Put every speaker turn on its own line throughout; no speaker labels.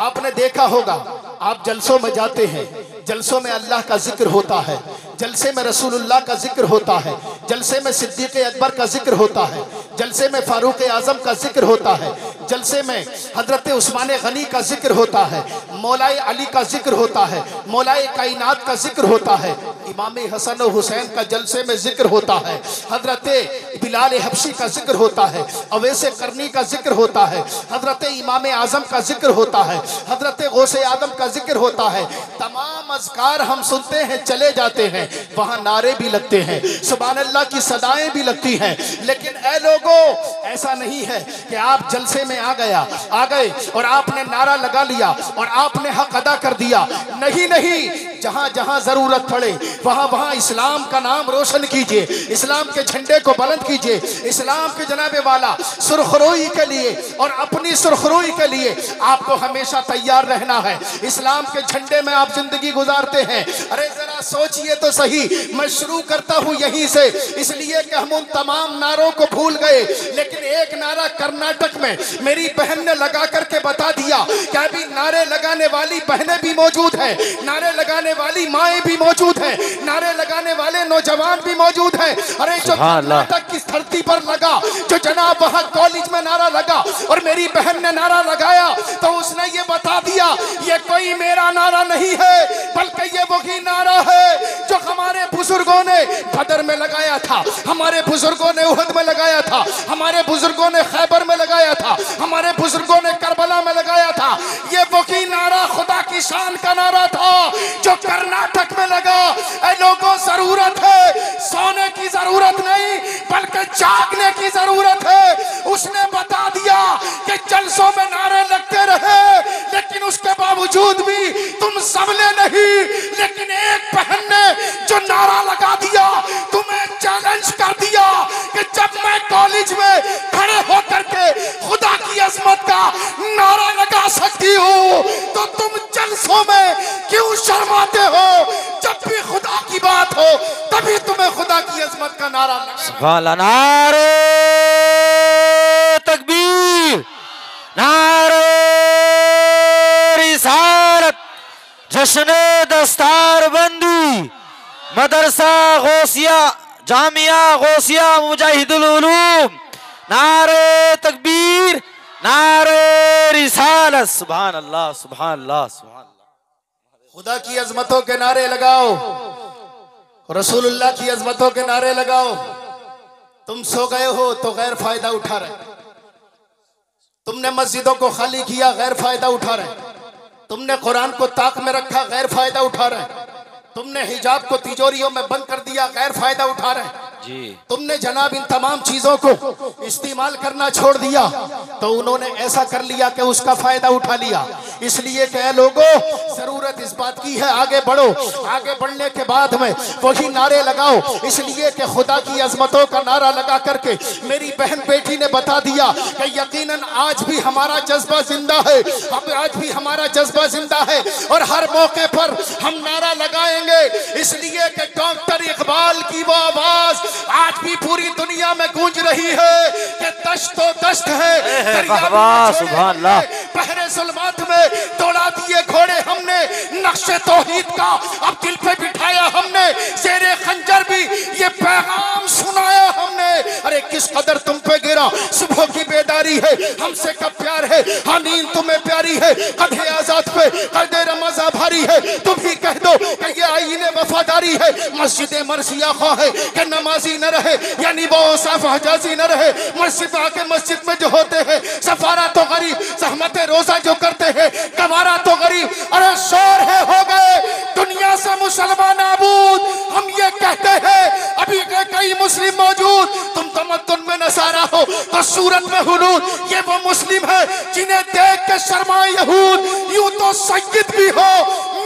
आपने देखा होगा, आप जलसों में जाते हैं, जलसों में अल्लाह का जिक्र होता है, जलसे में रसूलुल्लाह का जिक्र होता है, जलसे में सिद्दीक़ अकबर का जिक्र होता है, जलसे में फारूक आजम का जिक्र होता है, जलसे में हजरत उस्मान गनी का जिक्र होता है, मौलाए अली का जिक्र होता है, मौलाए कायनात का जिक्र होता है, इमाम हसन और हुसैन का जलसे में जिक्र होता है, हजरत बिलाल हबशी का जिक्र होता है, अवैसे करनी का जिक्र होता है, हजरत इमाम आजम का जिक्र होता है, हजरत गौसे आदम का जिक्र होता है। तमाम अज़कार हम सुनते हैं, चले जाते हैं, वहां नारे भी लगते हैं, सुभान अल्लाह की सदाएं भी लगती हैं। लेकिन ऐ लोगों, ऐसा नहीं है कि आप जलसे में आ गए और आपने नारा लगा लिया और आपने हक अदा कर दिया। नहीं नहीं, जहां जहां जरूरत पड़े वहां वहां इस्लाम का नाम रोशन कीजिए, इस्लाम के झंडे को बुलंद कीजिए, इस्लाम के जनाबे वाला सुरखरोई के लिए और अपनी सुरखरोई के लिए आपको हमेशा तैयार रहना है। इस्लाम के झंडे में आप जिंदगी गुजारते हैं। अरे जरा सोचिए तो सही। मैं शुरू करता हूं यहीं से, इसलिए कि हम उन तमाम नारों को भूल गए, लेकिन एक नारा कर्नाटक में मेरी बहन ने लगा करके बता दिया कि अभी नारे लगाने वाली बहनें भी मौजूद हैं, नारे लगाने वाली माएं भी मौजूद हैं, नारे लगाने वाले नौजवान भी मौजूद हैं। अरे जो कर्नाटक की धरती पर लगा, जो जनाब वहां कॉलेज में नारा लगा और मेरी बहन ने नारा लगाया, तो उसने ये बता दिया ये कोई मेरा नारा नहीं है, बल्कि ये वही नारा है जो हमारे बुजुर्गों ने बदर में लगाया था, हमारे बुजुर्गों ने उहद में लगाया था, हमारे बुजुर्गों ने खैबर में लगाया था, हमारे बुजुर्गों ने करबला में लगाया था। ये वही नारा खुदा की शान का नारा था जो कर्नाटक में लगा। ऐ लोगों, जरूरत है, सोने की जरूरत नहीं बल्कि जागने की जरूरत है। उसने बता दिया कि जलसों में नारे लगते रहे, लेकिन उसके बावजूद भी तुम सबने नहीं, लेकिन एक बहन ने जो नारा लगा दिया, तुम्हें चैलेंज कर दिया कि जब मैं कॉलेज में खड़े होकर के खुदा की अजमत का नारा लगा सकती हूँ, तो तुम जलसों में क्यों शर्माते हो? जब भी खुदा की बात हो तभी तुम्हें खुदा की अजमत का नारा लगा।
नारे तकबीर, नारे रिसालत, जश्न दस्तार बंदी, मदरसा गौसिया जामिया गौसिया मुजाहिदुल उलूम, नारे तकबीर, नारे रिसालत। सुभान अल्लाह, सुभान अल्लाह, सुभान अल्लाह।
खुदा की अजमतों के नारे लगाओ, रसूलुल्लाह की अजमतों के नारे लगाओ। तुम सो गए हो तो गैर फायदा उठा रहे, तुमने मस्जिदों को खाली किया, गैर फायदा उठा रहे, तुमने कुरान को ताक में रखा, गैर फायदा उठा रहे, तुमने हिजाब को तिजोरियों में बंद कर दिया, गैर फायदा उठा रहे जी। तुमने जनाब इन तमाम चीजों को इस्तेमाल करना छोड़ दिया, तो उन्होंने ऐसा कर लिया कि उसका फायदा उठा लिया। इसलिए कह लोगों, जरूरत इस बात की है, आगे बढ़ो, आगे बढ़ने के बाद में वही नारे लगाओ। इसलिए कि खुदा की अजमतों का नारा लगा करके मेरी बहन बेटी ने बता दिया कि यकीनन आज भी हमारा जज्बा जिंदा है, आज भी हमारा जज्बा जिंदा है और हर मौके पर हम नारा लगाएंगे। इसलिए कि डॉक्टर इकबाल की वो आवाज आज भी पूरी दुनिया में गूंज रही है कि दश्त तो दश्त है,
सुभान अल्लाह।
पहरे जुल्मात में दौड़ा दिए घोड़े हमने, नक्शे तौहीद का अब दिल पे बिठाया हमने, शेरे खंजर भी ये पैगाम सुनाया हमने। अरे किस कदर तुम पे गिरा सुबह की बेदारी है, हमसे कब प्यार है, हाँ नींद तुम्हें प्यारी है, कदे आजाद पे कदे रमजा भारी है, तुम ही कह दो कि ये आईने वफादारी है। मस्जिद मरसिया खा है कि नमाजी न रहे, यानी वो साफ हजाजी न रहे। मस्जिद आके मस्जिद में जो होते हैं, सफारा तो गरीब, सहमत रोजा जो करते हैं, कमारा तो गरीब। अरे शोर है हो गए दुनिया से मुसलमान नाबूद। हम ये कहते हैं अभी के कई मुस्लिम मौजूद, तुम तमद्दुन में नसारा हो तो सूरत में हुनूद। ये वो मुस्लिम है जिन्हें देख के शर्माए यहूद। यूं तो सैयद भी हो,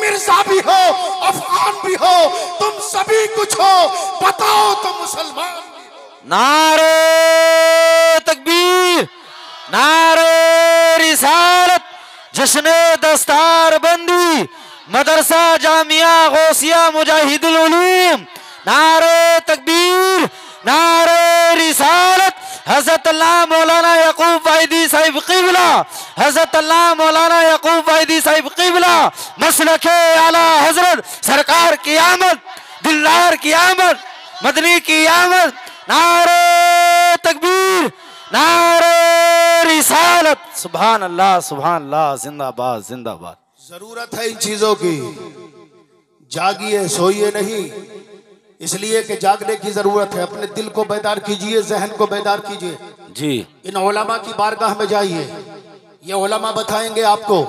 मिर्जा भी हो, अफगान भी हो, तुम सभी कुछ हो, बताओ तो मुसलमान।
नारे तकबीर, नारे रिसालत, जश्न दस्तार बंदी, मदरसा जामिया गौसिया मुजाहिदुल उलूम, नारे तकबीर, नारे रिसालत, हजरत अल्लाह मौलाना यकूब वाहिदी साहिब क़िबला, हजरत अल्लाह मौलाना यकूब वाहिदी साहिब क़िबला, मसलके आला हजरत सरकार की आमद, दिलदार की आमद, मदनी की आमद। नारे तकबीर, नारे रिसालत, सुभान अल्लाह, जिंदाबाद जिंदाबाद।
जरूरत है इन चीजों की, जागिए सोइए नहीं, इसलिए कि जागने की जरूरत है। अपने दिल को बेदार कीजिए, जहन को बेदार कीजिए
जी।
इन उलमा की बारगाह में जाइए, ये उलमा बताएंगे आपको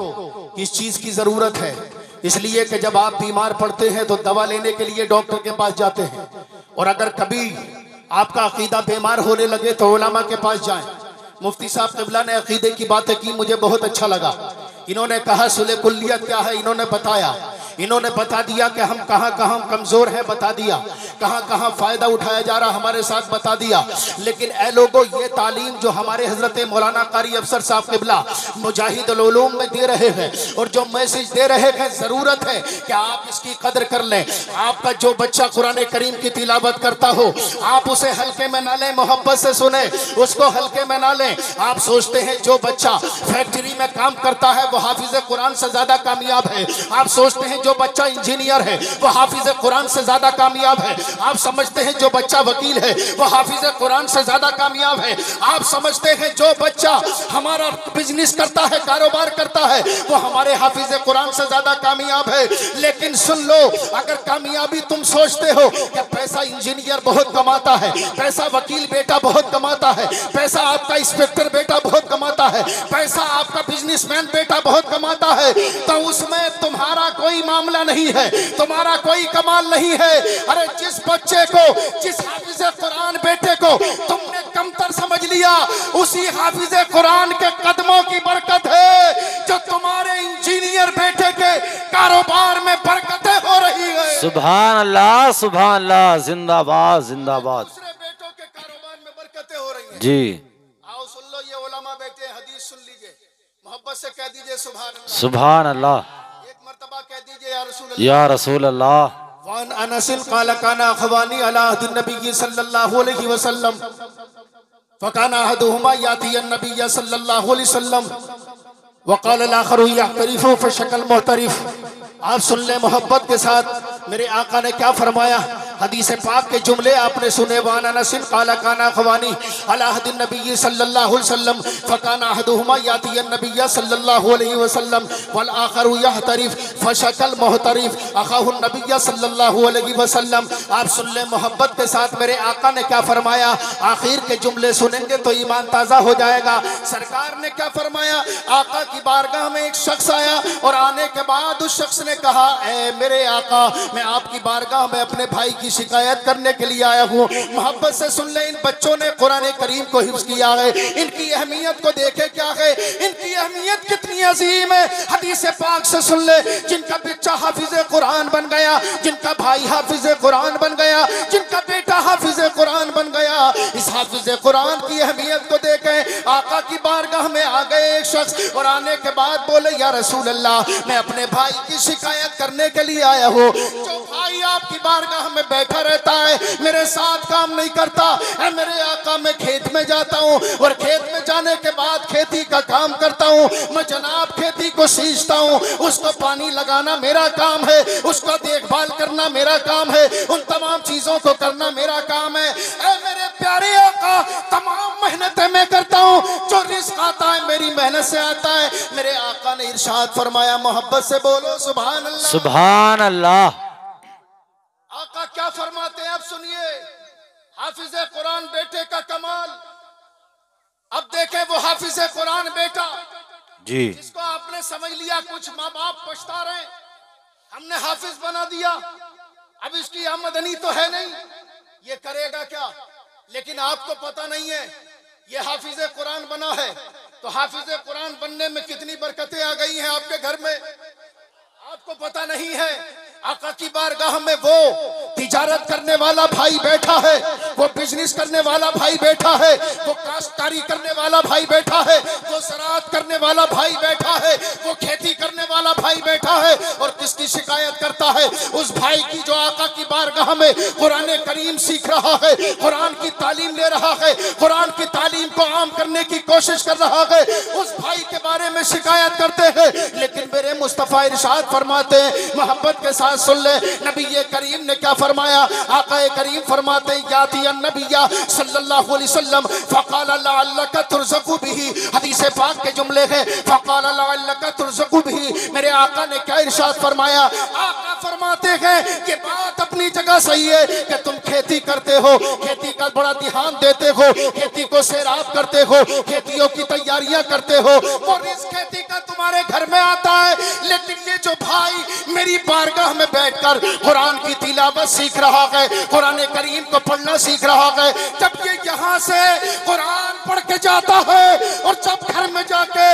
किस चीज की जरूरत है। इसलिए कि जब आप बीमार पड़ते हैं तो दवा लेने के लिए डॉक्टर के पास जाते हैं, और अगर कभी आपका अकीदा बीमार होने लगे तो उलमा के पास जाएं। मुफ्ती साहब क़िबला ने अकीदे की बातें की, मुझे बहुत अच्छा लगा। इन्होंने कहा सुले कुल्लियत क्या है, इन्होंने बताया, इन्होंने बता दिया कि हम कहाँ कहाँ कमजोर हैं, बता दिया कहाँ कहाँ फायदा उठाया जा रहा हमारे साथ, बता दिया। लेकिन ए लोगों, ये तालीम जो हमारे हजरत मौलाना कारी अफसर साहब क़िबला मुजाहिदुल उलूम में दे रहे हैं और जो मैसेज दे रहे हैं, जरूरत है कि आप इसकी कदर कर लें। आपका जो बच्चा कुरान करीम की तिलावत करता हो, आप उसे हल्के में ना लें, मोहब्बत से सुने, उसको हल्के में ना लें। आप सोचते हैं जो बच्चा फैक्ट्री में काम करता है वो हाफिज कुरान से ज्यादा कामयाब है, आप सोचते हैं जो बच्चा इंजीनियर है वो हाफिज कुरान से ज्यादा कामयाब है, आप समझते हैं जो बच्चा वकील है वो हाफिज कुरान से ज्यादा कामयाब है, आप समझते हैं जो बच्चा हमारा बिजनेस करता है, कारोबार करता है, वो हमारे हाफिज कुरान से ज्यादा कामयाब है। लेकिन सुन लो, अगर कामयाबी तुम सोचते हो कि पैसा इंजीनियर बहुत कमाता है, पैसा वकील बेटा बहुत कमाता है, पैसा आपका इंस्पेक्टर बेटा बहुत कमाता है, पैसा आपका बिजनेसमैन बेटा बहुत कमाता है, तो उसमें तुम्हारा कोई मामला नहीं है, तुम्हारा कोई कमाल नहीं है। अरे जिस बच्चे को, जिस हाफिज कुरान बेटे को तुमने कमतर समझ लिया, उसी हाफिज कुरान के कदमों की बरकत है जो तुम्हारे इंजीनियर बेटे के कारोबार में बरकतें हो रही है।
सुभान अल्लाह, जिंदाबाद जिंदाबाद।
दूसरे बेटों के कारोबार में बरकतें हो रही हैं
जी।
आओ सुन लो, ये उलमा बैठे, हदीस सुन लीजिए, मोहब्बत से कह दीजिए सुभान अल्लाह।
सुभान अल्लाह।
एक मर्तबा कह दीजिए या रसूल अल्लाह।
या रसूल अल्लाह।
वान अनसिल क़ाल काना अख़वानी अला अहदिन नबी सल्लल्लाहु अलैहि वसल्लम फ़काना अहदुहुमा याती अन्नबी सल्लल्लाहु अलैहि वसल्लम वक़ाल अल-आख़रु यहतरिफ़ु फ़शकल मुहतरिफ़। आप सुन ले मोहब्बत के साथ, मेरे आका ने क्या फरमाया, हदीस पाक के जुमले आपने सुने। वान अनसिल क़ाल काना अख़वानी अला अहदिन नबी सल्लल्लाहु अलैहि वसल्लम फ़काना अहदुहुमा याती अन्नबी सल्लल्लाहु अलैहि वसल्लम वल आख़रु यहतरिफ़ फ़शकल मुहतरिफ़ अख़ाहु नबी सल्लल्लाहु अलैहि वसल्लम। आप सुन ले मोहब्बत के साथ, मेरे आका ने क्या फरमाया। आखिर के जुमले सुनेंगे तो ईमान ताज़ा हो जाएगा। सरकार ने क्या फरमाया, आका की बारगाह में एक शख्स आया और आने के बाद उस शख्स ने कहा, ए मेरे आका, मैं आपकी बारगाह में अपने भाई की शिकायत करने के लिए आया हूँ। मोहब्बत से सुन ले, इन बच्चों ने कुरान करीम को हिफ्ज़ किया है, इनकी अहमियत को देखे क्या है, इनकी अहमियत कितनी अजीम है। हदीस पाक से सुन ले, जिनका बच्चा हाफिज कुरान बन गया, जिनका भाई हाफिज कुरान बन गया, जिनका बेटा हाफिज कुरान बन गया, इस हाफिज कुरान की अहमियत को देखे आका की बारगाह में आ गए एक शख्स और आने के बाद बोले, या रसूल अल्लाह, मैं अपने भाई की शिकायत करने के लिए आया हूँ। जो भाई आपकी बारगाह में बैठा रहता है, मेरे साथ काम नहीं करता है, मेरे आका मैं खेत में जाता हूँ और खेत में जाने के बाद खेती का काम करता हूँ, मैं जनाब खेती को सींचता हूँ, उसको पानी लगाना मेरा काम है, उसका देखभाल करना मेरा काम है, उन तमाम चीजों को करना मेरा काम है। ऐ मेरे प्यारे आका, तमाम मेहनतें मैं करता हूँ, जो रिस्क आता है मेरी मेहनत से आता है। मेरे आका ने इरशाद फरमाया, मोहब्बत से बोलो सुभान अल्लाह।
सुभान अल्लाह।
आका क्या फरमाते हैं, अब सुनिए, हाफिज कुरान बेटे का कमाल। अब देखे वो हाफिज कुरान बेटा
जी,
जिसको आपने समझ लिया, कुछ माँ बाप पछता रहे, हमने हाफिज बना दिया, अब इसकी आमदनी तो है नहीं, ये करेगा क्या। लेकिन आपको पता नहीं है, ये हाफिज कुरान बना है तो हाफिज कुरान बनने में कितनी बरकतें आ गई हैं आपके घर में, आपको पता नहीं है। आका की बारगाह में वो तिजारत करने वाला भाई बैठा है, वो बिजनेस करने वाला भाई बैठा है, वो काश्तकारी करने वाला भाई बैठा है, वो ज़राअत करने वाला भाई बैठा है, वो खेती करने वाला भाई बैठा है, और किसकी की शिकायत करता है, उस भाई की जो आका की बारगाह में कुरान करीम सीख रहा है, कुरान की तालीम ले रहा है, कुरान की तालीम को आम करने की कोशिश कर रहा है, उस भाई के बारे में शिकायत करते हैं। लेकिन मेरे मुस्तफा इरशाद फरमाते हैं, मोहब्बत के साथ सुन ले, नबी करीम ने क्या फरमाया। आका करीम फरमाते हैं, याती अन्नबिया सल्लल्लाहु अलैहि वसल्लम फक़ाल लअल्लका तुरज़क़ु बिही। हदीस पाक के जुमले हैं, फक़ाल लअल्लका तुरज़क़ु बिही। मेरे आका ने क्या इरशाद फरमाया। आका फरमाते हैं कि बात अपनी जगह सही है कि तुम खेती करते हो, खेती का बड़ा ध्यान देते हो, खेती को सैराब करते हो, खेतियों की तैयारियां करते हो और इस खेती का तुम्हारे घर में आता है। लेकिन ये जो भाई मेरी बारगाह में बैठकर कुरान की तिलावत सीख रहा है, कुरान करीम को पढ़ना सीख रहा है, जब ये यहाँ से कुरान पढ़ के जाता है और जब घर में जाके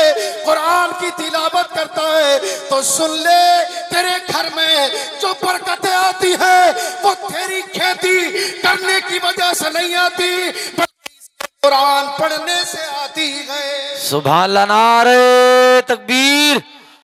कुरान की तिलावत करता है, तो सुन ले, तेरे घर में जो बरकतें आती है वो तेरी खेती करने की वजह से नहीं आती, कुरान पढ़ने से आती है।
सुभान अल्लाह, नारे तकबीर।